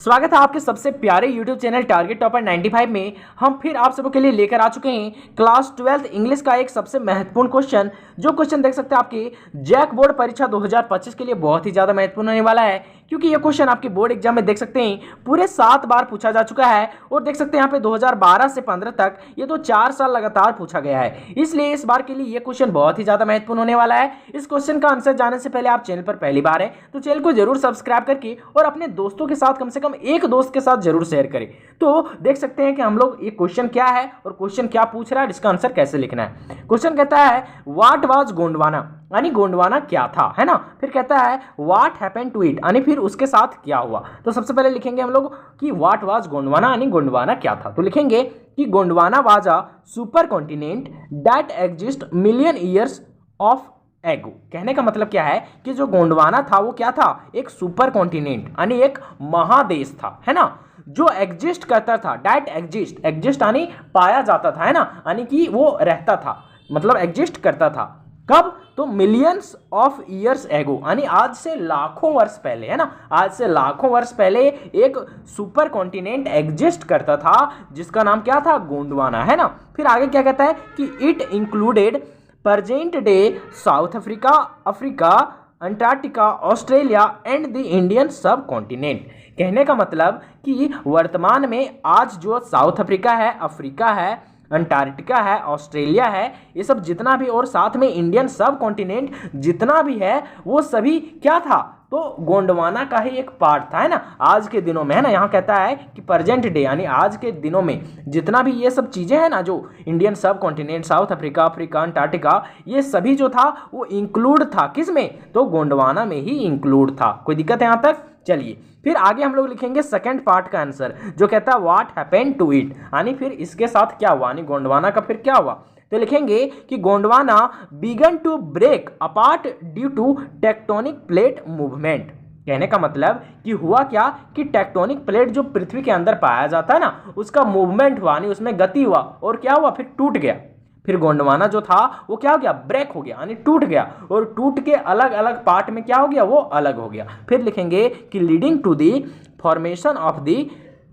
स्वागत है आपके सबसे प्यारे YouTube चैनल टारगेट टॉपर 95 में। हम फिर आप सबों के लिए लेकर आ चुके हैं क्लास 12 इंग्लिश का एक सबसे महत्वपूर्ण क्वेश्चन। जो क्वेश्चन देख सकते हैं आपकी जैक बोर्ड परीक्षा 2025 के लिए बहुत ही ज़्यादा महत्वपूर्ण होने वाला है, क्योंकि ये क्वेश्चन आपके बोर्ड एग्जाम में देख सकते हैं पूरे 7 बार पूछा जा चुका है। और देख सकते हैं यहाँ पे 2012 से 15 तक ये तो 4 साल लगातार पूछा गया है, इसलिए इस बार के लिए ये क्वेश्चन बहुत ही ज़्यादा महत्वपूर्ण होने वाला है। इस क्वेश्चन का आंसर जानने से पहले आप चैनल पर पहली बार है तो चैनल को जरूर सब्सक्राइब करके और अपने दोस्तों के साथ कम से कम एक दोस्त के साथ जरूर शेयर करें। तो देख सकते हैं कि हम लोग ये क्वेश्चन क्या है और क्वेश्चन क्या पूछ रहा है, इसका आंसर कैसे लिखना है। क्वेश्चन कहता है व्हाट वाज गोंडवाना, यानी गोंडवाना क्या था, है ना। फिर कहता है व्हाट हैपेंड टू इट, यानी फिर उसके साथ क्या हुआ। तो सबसे पहले लिखेंगे हम लोग कि व्हाट वाज गोंडवाना, यानी गोंडवाना क्या था। तो लिखेंगे कि Gondwana was a super continent that exist million years of एगो। कहने का मतलब क्या है कि जो गोंडवाना था वो क्या था, एक सुपर कॉन्टिनेंट यानी एक महादेश था, है ना, जो एग्जिस्ट करता था। दैट एग्जिस्ट, एग्जिस्ट यानी पाया जाता था, है ना, यानी कि वो रहता था, मतलब एग्जिस्ट करता था। कब? तो मिलियंस ऑफ ईयर्स एगो, यानी आज से लाखों वर्ष पहले, है ना, आज से लाखों वर्ष पहले एक सुपर कॉन्टिनेंट एग्जिस्ट करता था जिसका नाम क्या था, गोंडवाना, है ना। फिर आगे क्या कहता है कि it included present day south Africa, Africa, Antarctica, Australia and the Indian सब कॉन्टिनेंट। कहने का मतलब कि वर्तमान में आज जो साउथ अफ्रीका है, अफ्रीका है, अंटार्कटिका है, ऑस्ट्रेलिया है, ये सब जितना भी, और साथ में इंडियन सब कॉन्टिनेंट जितना भी है वो सभी क्या था, तो गोंडवाना का ही एक पार्ट था, है ना, आज के दिनों में, है ना। यहाँ कहता है कि प्रेजेंट डे यानी आज के दिनों में जितना भी ये सब चीज़ें हैं ना, जो इंडियन सब continent, south Africa, Africa, Antarctica, ये सभी जो था वो इंक्लूड था किस में, तो गोंडवाना में ही इंक्लूड था। कोई दिक्कत है यहाँ तक? चलिए फिर आगे हम लोग लिखेंगे सेकंड पार्ट का आंसर, जो कहता है व्हाट हैपेंड टू इट, यानी फिर इसके साथ क्या हुआ, यानी गोंडवाना का फिर क्या हुआ। तो लिखेंगे कि Gondwana began to break apart due to tectonic plate movement. कहने का मतलब कि हुआ क्या कि टेक्टोनिक प्लेट जो पृथ्वी के अंदर पाया जाता है ना, उसका मूवमेंट हुआ, यानी उसमें गति हुआ, और क्या हुआ, फिर टूट गया। फिर गोंडवाना जो था वो क्या हो गया, ब्रेक हो गया, यानी टूट गया, और टूट के अलग अलग पार्ट में क्या हो गया, वो अलग हो गया। फिर लिखेंगे कि leading to the formation of the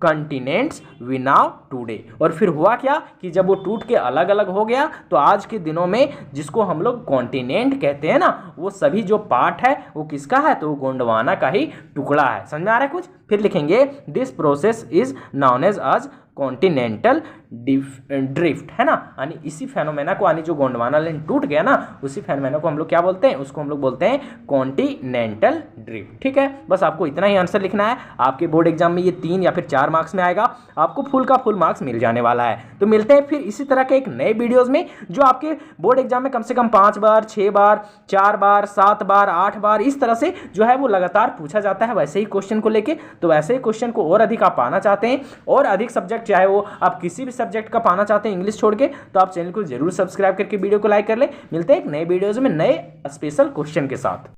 continents we now today. और फिर हुआ क्या कि जब वो टूट के अलग अलग हो गया तो आज के दिनों में जिसको हम लोग कॉन्टिनेंट कहते हैं ना, वो सभी जो पार्ट है वो किसका है, तो गोंडवाना का ही टुकड़ा है। समझ में आ रहा है कुछ? फिर लिखेंगे this process is known as continental drift, है ना, यानी इसी फेनोमेना को, यानी जो गोंडवाना लाइन टूट गया ना, उसी फेनोमेना को हम लोग क्या बोलते हैं, उसको हम लोग बोलते हैं कॉन्टिनेंटल ड्रिफ्ट। ठीक है, बस आपको इतना ही आंसर लिखना है। आपके बोर्ड एग्जाम में ये 3 या फिर 4 मार्क्स में आएगा, आपको फुल का फुल मार्क्स मिल जाने वाला है। तो मिलते हैं फिर इसी तरह के एक नए वीडियोज में, जो आपके बोर्ड एग्जाम में कम से कम 5 बार, 6 बार, 4 बार, 7 बार, 8 बार इस तरह से जो है वो लगातार पूछा जाता है वैसे ही क्वेश्चन को लेके। तो वैसे ही क्वेश्चन को और अधिक आप पाना चाहते हैं, और अधिक सब्जेक्ट चाहे वो आप किसी भी सब्जेक्ट का पाना चाहते हैं इंग्लिश छोड़ के, तो आप चैनल को जरूर सब्सक्राइब करके वीडियो को लाइक कर ले। मिलते हैं एक नए वीडियोज में नए स्पेशल क्वेश्चन के साथ।